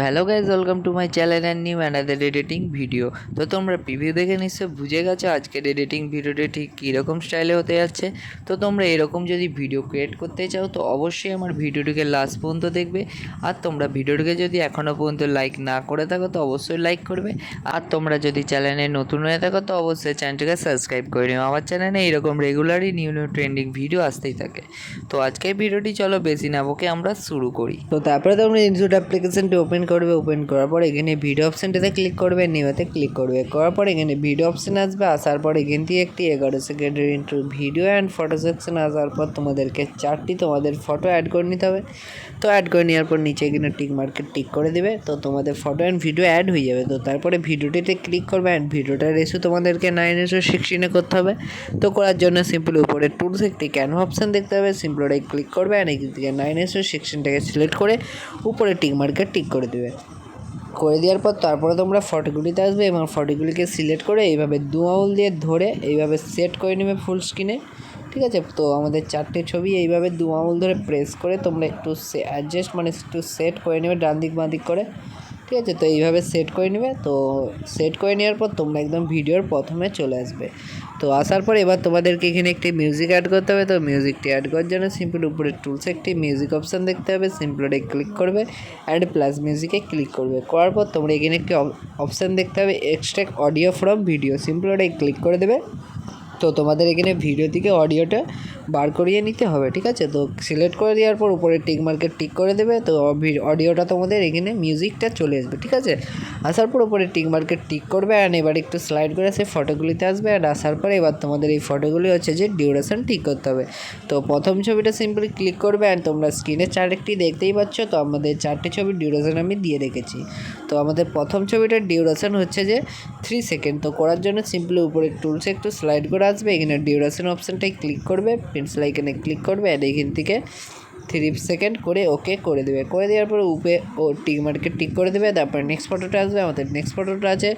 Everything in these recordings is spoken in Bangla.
Hello guys, welcome to my channel and new another editing video. তো তোমরা প্রিভিউ দেখে নিশ্চয় বুঝে গেছো আজকের এডিটিং ভিডিওটি ঠিক কীরকম স্টাইলে হতে যাচ্ছে। তো তোমরা এরকম যদি ভিডিও ক্রিয়েট করতে চাও তো অবশ্যই আমার ভিডিওটিকে লাস্ট পর্যন্ত দেখবে। আর তোমরা ভিডিওটিকে যদি এখনও পর্যন্ত লাইক না করে থাকো তো অবশ্যই লাইক করবে। আর তোমরা যদি চ্যানেলে নতুন হয়ে থাকো তো অবশ্যই চ্যানেলটিকে সাবস্ক্রাইব করে নিও। আমার চ্যানেলে এইরকম রেগুলারই নিউ নিউ ট্রেন্ডিং ভিডিও আসতেই থাকে। তো আজকের ভিডিওটি চলো বেশি না বকে আমরা শুরু করি। তো তারপরে তোমরা ইনস্টুট অ্যাপ্লিকেশনটি ওপেন করবে। ওপেন করার পর এখানে ভিডিও অপশানটাতে ক্লিক করবে, নিউতে ক্লিক করবে। করার পর এখানে ভিডিও অপশান আসবে। আসার পর এখান থেকে একটি 11 সেকেন্ডের intro video and photo section আসার পর তোমাদেরকে 4টি তোমাদের ফটো অ্যাড করে নিতে হবে। তো অ্যাড করে নেওয়ার পর নিচে এখানে টিক মার্কেট টিক করে দেবে। তো তোমাদের ফটো অ্যান্ড ভিডিও অ্যাড হয়ে যাবে। তো তারপরে ভিডিওটিতে ক্লিক করবে অ্যান্ড ভিডিওটার রেশিও তোমাদেরকে 9:16 করতে হবে। তো করার জন্য সিম্পল উপরে টুলস একটি ক্যানভা অপশান দেখতে হবে। সিম্পল ওটাই ক্লিক করবে অ্যান্ড এখান থেকে 9:16টাকে সিলেক্ট করে উপরে টিক মার্কেট টিক করে দেবে। করে দেওয়ার পর তারপরে তোমরা ফটোগুলিতে আসবে এবং ফটোগুলিকে সিলেক্ট করে এইভাবে 2 আঙুল দিয়ে ধরে এইভাবে সেট করে নেবে ফুল স্ক্রিনে। ঠিক আছে, তো আমাদের 4টে ছবি এইভাবে 2 আঙুল ধরে প্রেস করে তোমরা একটু অ্যাডজাস্ট মানে একটু সেট করে নেবে ডান দিক বাঁ দিক করে। ঠিক আছে, তো এইভাবে সেট করে নেবে। তো সেট করে নেওয়ার পর তোমরা একদম ভিডিওর প্রথমে চলে আসবে। তো আসার পর এবার তোমাদেরকে এখানে একটি মিউজিক অ্যাড করতে হবে। তো মিউজিকটি অ্যাড করার জন্য সিম্পল উপরে টুলসে একটি মিউজিক অপশান দেখতে হবে। সিম্পল ওটাই ক্লিক করবে অ্যাড প্লাস মিউজিকে ক্লিক করবে। করার পর তোমরা এখানে একটি অপশান দেখতে হবে extract audio from video. Simple ওটাই ক্লিক করে দেবে। তো তোমাদের এখানে ভিডিও থেকে অডিওটা বার করিয়ে নিতে হবে। ঠিক আছে, তো সিলেক্ট করে দেওয়ার পর উপরে টিক মার্কেট টিক করে দেবে। তো অডিওটা তোমাদের এখানে মিউজিকটা চলে আসবে। ঠিক আছে, আসার পর উপরে টিক মার্কেট টিক করবে অ্যান্ড এবার একটু স্লাইড করে সেই ফটোগুলিতে আসবে। অ্যান্ড আসার পরে এবার তোমাদের এই ফটোগুলি হচ্ছে যে ডিউরেশন ঠিক করতে হবে। তো প্রথম ছবিটা সিম্পলি ক্লিক করবে অ্যান্ড তোমরা স্ক্রিনে চারটি দেখতেই পাচ্ছ। তো আমাদের 4টে ছবির ডিউরেশন আমি দিয়ে রেখেছি। তো আমাদের প্রথম ছবিটার ডিউরেশন হচ্ছে যে 3 সেকেন্ড। তো করার জন্য সিম্পলি উপরে টুলসে একটু স্লাইড করে আসবে। এখানে ডিউরেশন অপশানটাই ক্লিক করবে, পেন্সিল আইকনে ক্লিক করবে আর এখান থেকে 3 সেকেন্ড করে ওকে করে দেবে। করে দেওয়ার পরে উপরে টিক মার্কে টিক করে দেবে। তারপরে নেক্সট ফটোটা আসবে। আমাদের নেক্সট ফটোটা আছে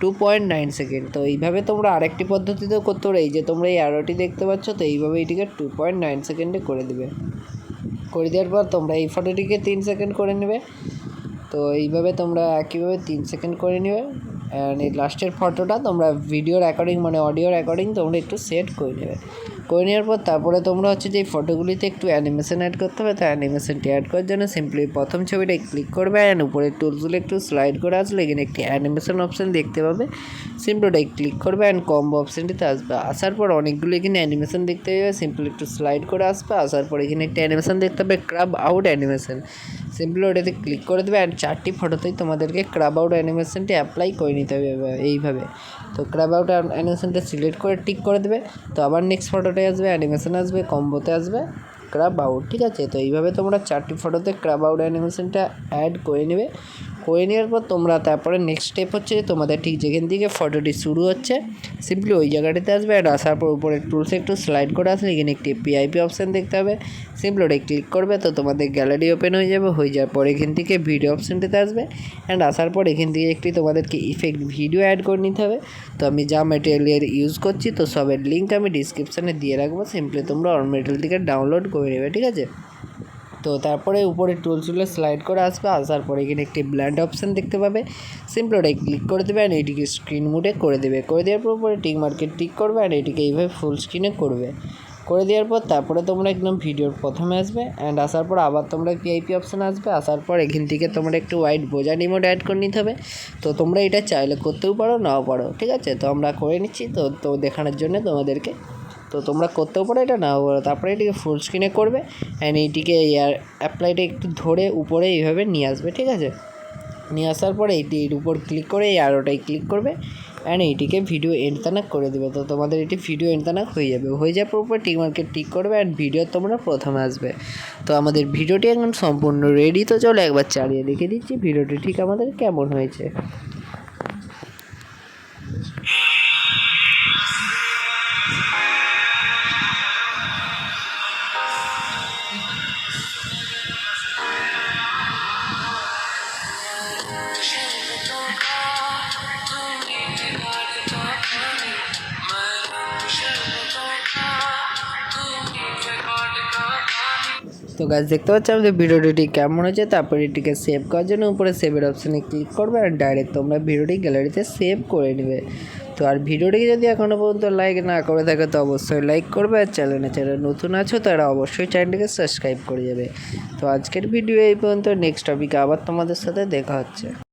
2.9 সেকেন্ড। তো এইভাবে তোমরা আরেকটি পদ্ধতিতেও করতে পারো। এই যে তোমরা এই অ্যারোটি দেখতে পাচ্ছ, তো এইভাবে এটিকে 2.9 সেকেন্ডে করে দেবে। করে দেওয়ার পর তোমরা এই ফটোটিকে 3 সেকেন্ড করে নেবে। তো এইভাবে তোমরা একইভাবে 3 সেকেন্ড করে নেবে। অ্যান্ড এই লাস্টের ফটোটা তোমরা ভিডিওর অ্যাকর্ডিং মানে অডিওর অ্যাকর্ডিং তোমরা একটু সেট করে নেবে। করে নেওয়ার পর তারপরে তোমরা হচ্ছে যে এই ফটোগুলিতে একটু অ্যানিমেশন অ্যাড করতে হবে। তো অ্যানিমেশনটি অ্যাড করার জন্য সিম্পলি প্রথম ছবিটায় ক্লিক করবে অ্যান্ড উপরে টুলসগুলো একটু স্লাইড করে আসলে এখানে একটি অ্যানিমেশন অপশান দেখতে পাবে। সিম্পলি ওটাই ক্লিক করবে অ্যান্ড কম্বো অপশানটিতে আসবে। আসার পর অনেকগুলো এখানে অ্যানিমেশন দেখতে পাবে। সিম্পলি একটু স্লাইড করে আসবে। আসার পর এখানে একটি অ্যানিমেশন দেখতে হবে ক্রাব আউট অ্যানিমেশন। সিম্পলি ওটাতে ক্লিক করে দেবে অ্যান্ড 4টি ফটোতেই তোমাদেরকে ক্রাব আউট অ্যানিমেশনটি অ্যাপ্লাই করে নিতে হবে এইভাবে। তো ক্রাব আউট অ্যানিমেশনটা সিলেক্ট করে টিক করে দেবে। তো আবার নেক্সট ফটোটায় আসবে, অ্যানিমেশন আসবে, কম্বোতে আসবে ক্রাব আউট। ঠিক আছে, তো এইভাবে তোমরা 4টি ফটোতে ক্রাব আউট অ্যানিমেশনটা অ্যাড করে নেবে। করে নেওয়ার পর তোমরা তারপরে নেক্সট স্টেপ হচ্ছে যে তোমাদের ঠিক যেখান থেকে ফটোটি শুরু হচ্ছে সিম্পলি ওই জায়গাটিতে আসবে। আর আসার পর উপরে টুলসে একটু স্লাইড করে আসলে এখানে একটি পিআইপি অপশান দেখতে হবে। সিম্পলি ওটাই ক্লিক করবে। তো তোমাদের গ্যালারি ওপেন হয়ে যাবে। হয়ে যাওয়ার পর এখান থেকে ভিডিও অপশানটিতে আসবে অ্যান্ড আসার পর এখান থেকে একটি তোমাদেরকে ইফেক্ট ভিডিও অ্যাড করে নিতে হবে। তো আমি যা ম্যাটেরিয়াল ইউজ করছি তো সবের লিঙ্ক আমি ডিসক্রিপশানে দিয়ে রাখবো। সিম্পলি তোমরা ওর ম্যাটেরিয়াল থেকে ডাউনলোড করে নেবে। ঠিক আছে, তো তারপরে উপরে টুলসগুলো স্লাইড করে আসবে। আসার পরে এখানে একটি ব্ল্যান্ড অপশান দেখতে পাবে। সিম্পলি ওটাই ক্লিক করে দেবে অ্যান্ড এটিকে স্ক্রিন মোডে করে দেবে। করে দেওয়ার পর উপরে টিক মার্কেট টিক করবে অ্যান্ড এটিকে এইভাবে ফুল স্ক্রিনে করবে। করে দেওয়ার পর তারপরে তোমরা একদম ভিডিওর প্রথমে আসবে অ্যান্ড আসার পর আবার তোমরা পিআইপি অপশান আসবে। আসার পর এখান থেকে তোমরা একটু হোয়াইট বোঝা নিমোড অ্যাড করে নিতে হবে। তো তোমরা এটা চাইলে করতেও পারো নাও পারো। ঠিক আছে, তো আমরা করে নিচ্ছি তো দেখানোর জন্য তোমাদেরকে। তো তোমরা করতেও পারো এটা নাও পারো। তারপরে এটিকে ফুল স্ক্রিনে করবে অ্যান্ড এইটিকে এয়ার অ্যাপ্লাইটা একটু ধরে উপরে এইভাবে নিয়ে আসবে। ঠিক আছে, নিয়ে আসার পরে এর উপর ক্লিক করে এই আরোটাই ক্লিক করবে অ্যান্ড এইটিকে ভিডিও এন্ড তানাক করে দেবে। তো তোমাদের এটি ভিডিও এন্ড তানাক হয়ে যাবে। হয়ে যাওয়ার পর টিক মার্কেট টিক করবে অ্যান্ড ভিডিও তোমরা প্রথমে আসবে। তো আমাদের ভিডিওটি একদম সম্পূর্ণ রেডি। তো চলো একবার চালিয়ে দেখে দিচ্ছি ভিডিওটি ঠিক আমাদের কেমন হয়েছে। তো তো গাছ দেখতে পাচ্ছ আমাদের ভিডিওটি ঠিক কেমন হয়েছে। তারপর এটিকে সেভ করার জন্য উপরে সেভের অপশানে ক্লিক করবে আর ডাইরেক্ট তোমরা ভিডিওটি গ্যালারিতে সেভ করে নেবে। তো আর ভিডিওটিকে যদি এখনও পর্যন্ত লাইক না করে থাকে তো অবশ্যই লাইক করবে, আর চ্যানেলে নতুন আছো তারা অবশ্যই চ্যানেলটিকে সাবস্ক্রাইব করে যাবে। তো আজকের ভিডিও এই পর্যন্ত, নেক্সট টপিকে আবার তোমাদের সাথে দেখা হচ্ছে।